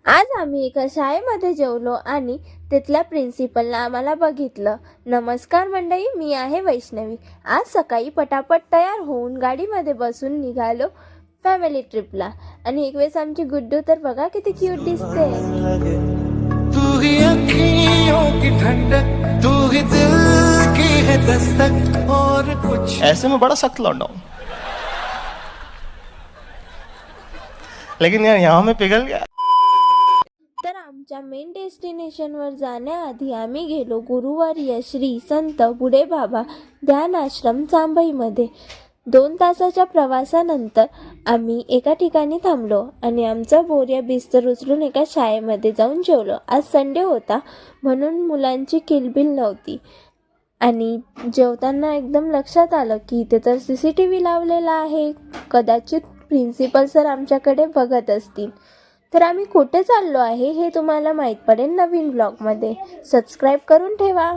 आज आम्ही एका शाळेमध्ये जेवलो आणि तिथल्या प्रिन्सिपलला आम्हाला बघितलं. नमस्कार मंडळी, मी आहे वैष्णवी. आज सकाळी पटापट तयार होऊन गाडीमध्ये बसून निघालो फॅमिली ट्रिपला. आणि एक वेळेस आमची गुड्डू तर बघा किती क्यूट दिसते. तू ही अखियों की ठंडक, तू ही दिल की है दस्तक, और कुछ ऐसे में बड़ा सख्त लौंडा हूं, लेकिन यार यहाँ में पिघल गया. तर आमच्या मेन डेस्टिनेशनवर जाण्याआधी आम्ही गेलो गुरुवार्य श्री संत बुडे बाबा ध्यान आश्रम चांबईमध्ये. 2 तासाच्या प्रवासानंतर आम्ही एका ठिकाणी थांबलो आणि आमचा बोरिया बिस्तर उचलून एका शाळेमध्ये जाऊन जेवलो. आज संडे होता म्हणून मुलांची किलबिल नव्हती. आणि जेवताना एकदम लक्षात आलं की इथे तर CCTV लावलेला आहे. कदाचित प्रिन्सिपल सर आमच्याकडे बघत असतील. तर आम्ही कुठे चाललो आहे हे तुम्हाला माहीत पडेल नवीन ब्लॉगमध्ये. सबस्क्राईब करून ठेवा.